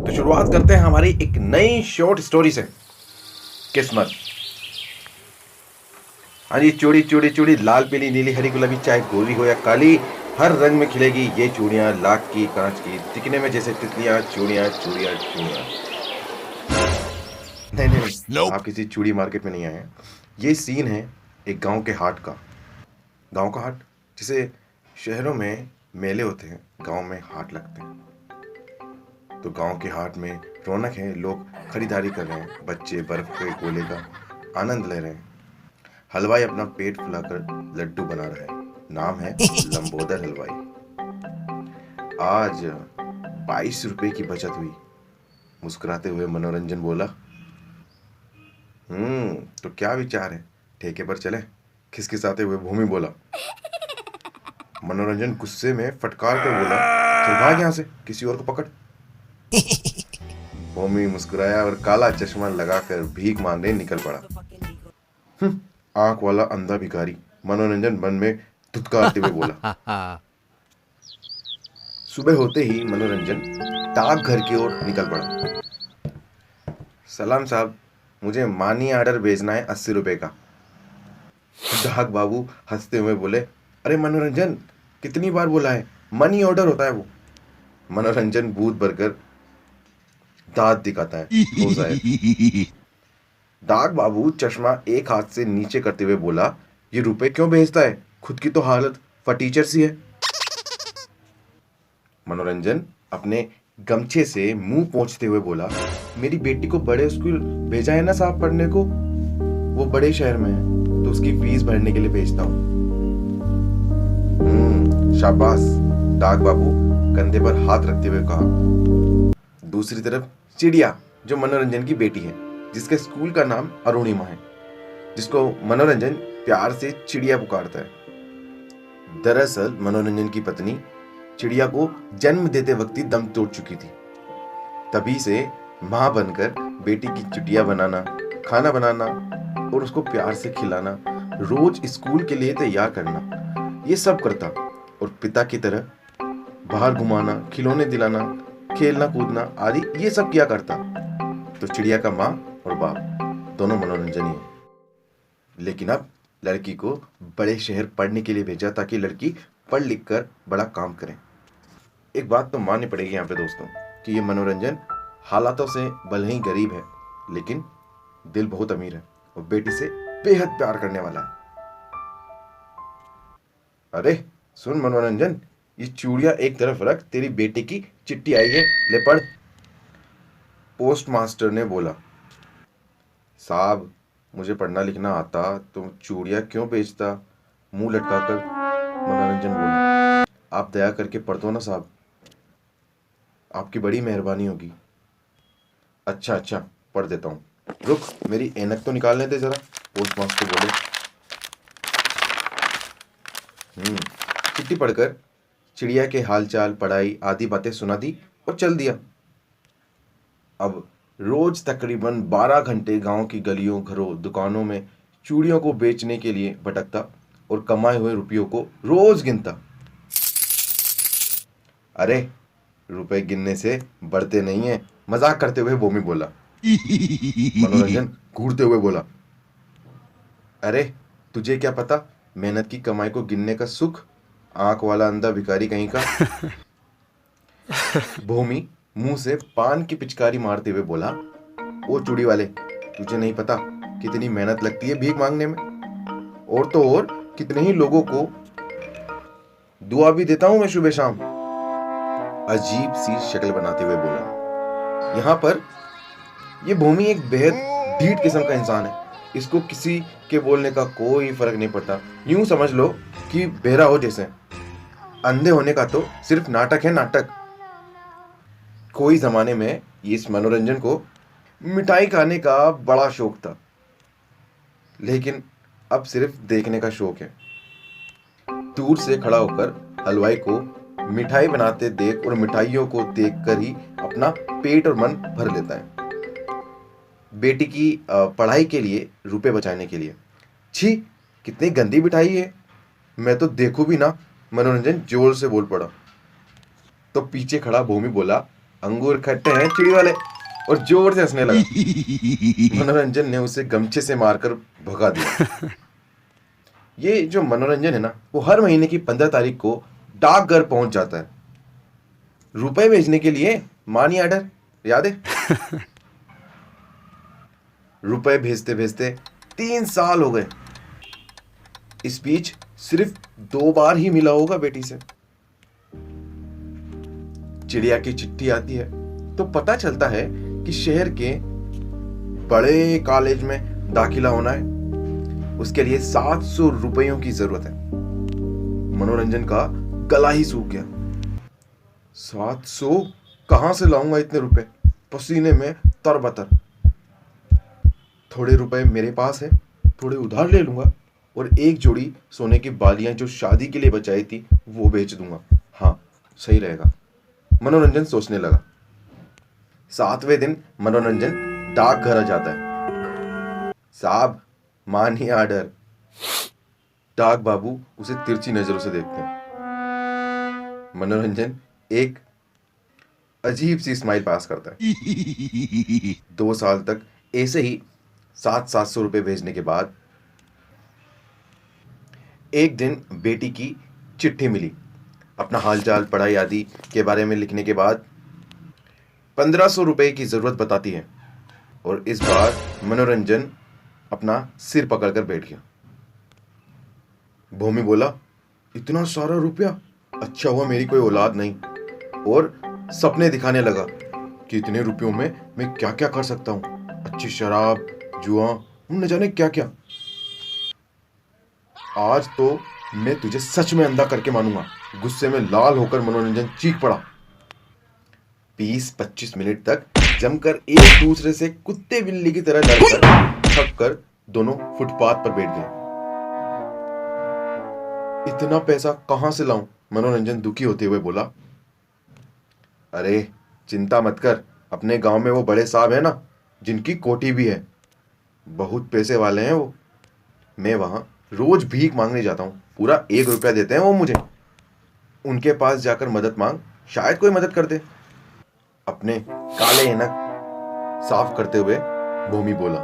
तो शुरुआत करते हैं हमारी एक नई शॉर्ट स्टोरी से। किस्मत। हाँ जी, चूड़ी चूड़ी चूड़ी, लाल पीली नीली हरी गुलाबी, चाहे गोरी हो या काली, हर रंग में खिलेगी ये चूड़ियां, लाख की कांच की, दिखने में जैसे तितलियां, चूड़ियां चूड़ियां चूड़ियां। नहीं नहीं नहीं, Nope. आप किसी चूड़ी मार्केट में नहीं आए हैं। ये सीन है एक गांव के हाट का। गांव का हाट, जिसे शहरों में मेले होते हैं, गांव में हाट लगते हैं। तो गांव के हाट में रौनक है, लोग खरीदारी कर रहे हैं, बच्चे बर्फ के गोले का आनंद ले रहे हैं, हलवाई अपना पेट फुलाकर लड्डू बना रहा है। नाम है लंबोदर हलवाई। आज 22 रुपए की बचत हुई। मुस्कुराते हुए मनोरंजन बोला, तो क्या विचार है, ठेके पर चले? खिसखिसाते हुए भूमि बोला। मनोरंजन गुस्से में फटकार कर बोला, चल भाग यहां से, किसी और को पकड़। भूमि मुस्कुराया और काला चश्मा लगाकर भीख मांगने निकल पड़ा। आंख वाला अंधा भिखारी, मनोरंजन मन में धुतकारते हुए बोला। सुबह होते ही मनोरंजन डाक घर की ओर निकल पड़ा। सलाम साहब, मुझे मानी ऑर्डर भेजना है 80 रुपए का। डाक बाबू हंसते हुए बोले, अरे मनोरंजन, कितनी बार बोला है, मनी ऑर्डर होता है वो। मनोरंजन भूत भरकर दांत दिखाता है, हो साहब। डाक बाबू चश्मा एक हाथ से नीचे करते हुए बोला, ये रुपए क्यों भेजता है, खुद की तो हालत फटीचर सी है। मनोरंजन अपने गमछे से मुंह पोंछते हुए बोला, मेरी बेटी को बड़े स्कूल भेजा है ना साहब पढ़ने को, वो बड़े शहर में है, तो उसकी फीस भरने के लिए भेजता हूँ। शाबाश, डाक बाबू कंधे पर हाथ रखते हुए कहा। दूसरी तरफ चिड़िया, जो मनोरंजन की बेटी है, जिसके स्कूल का नाम अरुणिमा है, जिसको मनोरंजन प्यार से चिड़िया पुकारता है। दरअसल मनोरंजन की पत्नी चिड़िया को जन्म देते वक्त ही दम तोड़ चुकी थी। तभी से मां बनकर बेटी की चुटिया बनाना, खाना बनाना और उसको प्यार से खिलाना, रोज स्कूल के लिए तैयार करना, ये सब करता, और पिता की तरह बाहर घुमाना, खिलौने दिलाना, खेलना कूदना आदि ये सब किया करता। तो चिड़िया का माँ और बाप दोनों मनोरंजन ही है। लेकिन अब लड़की को बड़े शहर पढ़ने के लिए भेजा, ताकि लड़की पढ़ लिख कर बड़ा काम करे। एक बात तो माननी पड़ेगी यहाँ पे दोस्तों, कि ये मनोरंजन हालातों से भले ही गरीब है, लेकिन दिल बहुत अमीर है और बेटी से बेहद प्यार करने वाला है। अरे सुन मनोरंजन, ये चूड़ियां एक तरफ रख, तेरी बेटी की चिट्ठी आई है, ले पढ़। पोस्ट मास्टर ने बोला। साहब, मुझे पढ़ना लिखना आता, तुम चूड़ियां क्यों बेचता? मुंह लटकाकर मनोरंजन बोला। आप दया करके पढ़ दो ना साहब, आपकी बड़ी मेहरबानी होगी। अच्छा अच्छा, पढ़ देता हूँ, रुक मेरी ऐनक तो निकालने दे जरा, पोस्ट मास्टर बोले। चिट्ठी पढ़कर चिड़िया के हालचाल, पढ़ाई आदि बातें सुना दी और चल दिया। अब रोज तकरीबन 12 घंटे गांव की गलियों, घरों, दुकानों में चूड़ियों को बेचने के लिए भटकता और कमाए हुए रुपयों को रोज गिनता। अरे रुपए गिनने से बढ़ते नहीं है, मजाक करते हुए भूमि बोला। मनोरंजन घूरते हुए बोला, अरे तुझे क्या पता मेहनत की कमाई को गिनने का सुख, आंख वाला अंधा भिखारी कहीं का। भूमि मुंह से पान की पिचकारी मारते हुए बोला, ओ चूड़ी वाले, तुझे नहीं पता कितनी मेहनत लगती है भीख मांगने में, और तो और कितने ही लोगों को दुआ भी देता हूं मैं सुबह शाम। अजीब सी शक्ल बनाते हुए बोला। यहाँ पर यह भूमि एक बेहद ढीठ किस्म का इंसान है, इसको किसी के बोलने का कोई फर्क नहीं पड़ता। यूं समझ लो कि बहरा हो जैसे। अंधे होने का तो सिर्फ नाटक है, नाटक। कोई जमाने में इस मनोरंजन को मिठाई खाने का बड़ा शौक था, लेकिन अब सिर्फ देखने का शौक है। दूर से खड़ा होकर हलवाई को मिठाई बनाते देख और मिठाइयों को देखकर ही अपना पेट और मन भर लेता है। बेटी की पढ़ाई के लिए रुपए बचाने के लिए। छी, कितनी गंदी मिठाई है, मैं तो देखूं भी ना, मनोरंजन जोर से बोल पड़ा। तो पीछे खड़ा भूमि बोला, अंगूर खट्टे हैं चिड़ी वाले, और जोर से हंसने लगा। मनोरंजन ने उसे गमछे से मारकर भगा दिया। ये जो मनोरंजन है ना, वो हर महीने की 15 तारीख को डाकघर पहुंच जाता है रुपए भेजने के लिए। मनी ऑर्डर याद है? रुपए भेजते भेजते 3 साल हो गए। इस बीच सिर्फ 2 बार ही मिला होगा बेटी से। चिड़िया की चिट्ठी आती है तो पता चलता है कि शहर के बड़े कॉलेज में दाखिला होना है। उसके लिए 700 रुपयों की जरूरत है। मनोरंजन का गला ही सूख गया। 700 कहां से लाऊंगा इतने रुपए? पसीने में तरबतर। थोड़े रुपए मेरे पास है, थोड़े उधार ले लूंगा, और एक जोड़ी सोने की बालियां जो शादी के लिए बचाई थी वो बेच दूंगा। हाँ, सही रहेगा, मनोरंजन सोचने लगा। 7वें दिन मनोरंजन डाकघर आ जाता है। साहब, मनी ऑर्डर। डाक बाबू उसे तिरछी नजरों से देखते हैं। मनोरंजन एक अजीब सी स्माइल पास करता है। 2 साल तक ऐसे ही 700 रुपए भेजने के बाद एक दिन बेटी की चिट्ठी मिली। अपना हालचाल, पढ़ाई आदि के बारे में लिखने के बाद 1500 रुपए की जरूरत बताती है। और इस बार मनोरंजन अपना सिर पकड़कर बैठ गया। भूमि बोला, इतना सारा रुपया? अच्छा हुआ मेरी कोई औलाद नहीं। और सपने दिखाने लगा कि इतने रुपयों में मैं क्या क्या कर सकता हूं। अच्छी शराब, जुआ, न जाने क्या क्या। आज तो मैं तुझे सच में अंधा करके मानूंगा। गुस्से में लाल होकर मनोरंजन चीख पड़ा। 20-25 मिनट तक जमकर एक दूसरे से कुत्ते बिल्ली की तरह लड़कर थक कर दोनों फुटपाथ पर बैठ गए। इतना पैसा कहां से लाऊं? मनोरंजन दुखी होते हुए बोला। अरे चिंता मत कर, अपने गांव में वो बड़े साहब है ना, जिनकी कोठी भी है, बहुत पैसे वाले हैं वो। मैं वहां रोज भीख मांगने जाता हूं, पूरा 1 रुपया देते हैं वो मुझे। उनके पास जाकर मदद मांग, शायद कोई मदद कर दे। अपने काले ऐनक साफ करते हुए भूमि बोला।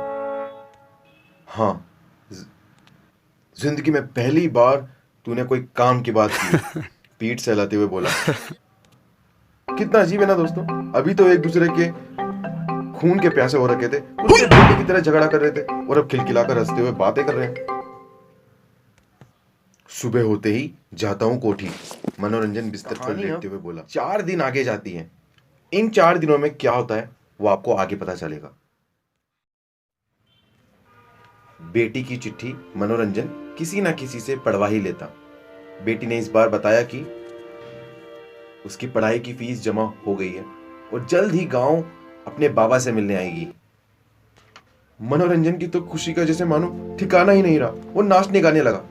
हाँ, जिंदगी में पहली बार तूने कोई काम की बात की। पीठ सहलाते हुए बोला। कितना अजीब है ना दोस्तों, अभी तो एक दूसरे के खून के प्यासे हो रखे थे, उसके बेटे की तरह झगड़ा कर रहे थे, और अब खिलखिलाकर हंसते हुए बातें कर रहे हैं। सुबह होते ही जाता हूं कोठी, मनोरंजन बिस्तर पर लेटते हुए बोला। 4 दिन आगे जाती हैं। इन 4 दिनों में क्या होता है वो आपको आगे पता चलेगा। बेटी की चिट्ठी मनोरंजन किसी ना किसी से पढ़वा ही लेता। बेटी ने इस बार बताया कि उसकी पढ़ाई की फीस जमा हो गई है और जल्द ही गांव अपने बाबा से मिलने आएगी। मनोरंजन की तो खुशी का जैसे मानो ठिकाना ही नहीं रहा। वो नाचने गाने लगा।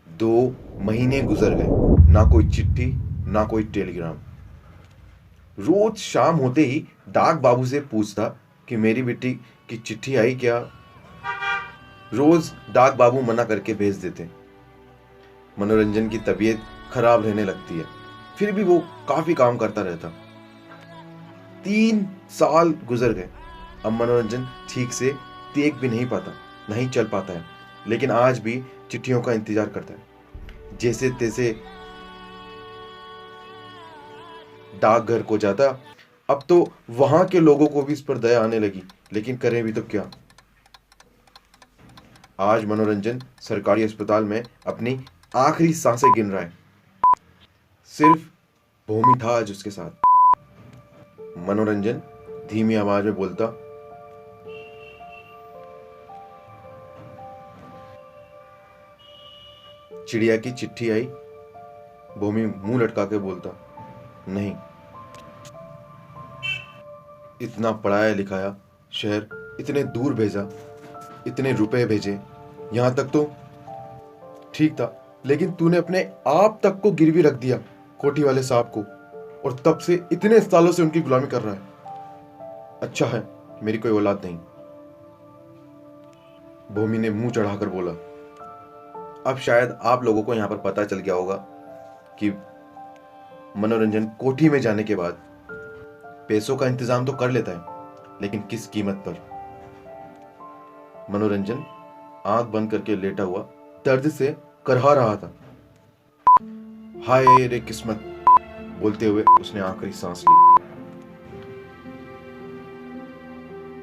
2 महीने गुजर गए, ना कोई चिट्ठी, ना कोई टेलीग्राम। रोज शाम होते ही डाक बाबू से पूछता कि मेरी बेटी की चिट्ठी आई क्या। रोज डाक बाबू मना करके भेज देते। मनोरंजन की तबीयत खराब रहने लगती है, फिर भी वो काफी काम करता रहता। 3 साल गुजर गए। अब मनोरंजन ठीक से देख भी नहीं पाता, नहीं चल पाता है, लेकिन आज भी चिट्ठियों का इंतजार करता है। जैसे तैसे डाकघर को जाता। अब तो वहां के लोगों को भी इस पर दया आने लगी, लेकिन करें भी तो क्या। आज मनोरंजन सरकारी अस्पताल में अपनी आखिरी सांसें गिन रहा है। सिर्फ भूमि था आज उसके साथ। मनोरंजन धीमी आवाज में बोलता, चिड़िया की चिट्ठी आई। भूमि मुंह लटका के बोलता, नहीं। इतना पढ़ाया लिखाया, शहर इतने दूर भेजा, इतने रुपए भेजे, यहां तक तो ठीक था, लेकिन तूने अपने आप तक को गिरवी रख दिया कोठी वाले साहब को, और तब से इतने सालों से उनकी गुलामी कर रहा है। अच्छा है मेरी कोई औलाद नहीं। भूमि ने मुंह चढ़ाकर बोला। अब शायद आप लोगों को यहां पर पता चल गया होगा कि मनोरंजन कोठी में जाने के बाद पैसों का इंतजाम तो कर लेता है, लेकिन किस कीमत पर। मनोरंजन आंख बंद करके लेटा हुआ दर्द से करहा रहा था। हाय रे किस्मत, बोलते हुए उसने आखिरी सांस ली।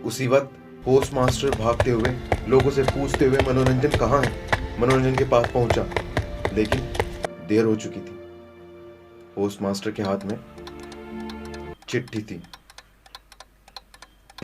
उसी वक्त पोस्टमास्टर भागते हुए लोगों से पूछते हुए मनोरंजन कहाँ है, मनोरंजन के पास पहुंचा, लेकिन देर हो चुकी थी। पोस्टमास्टर के हाथ में चिट्ठी थी।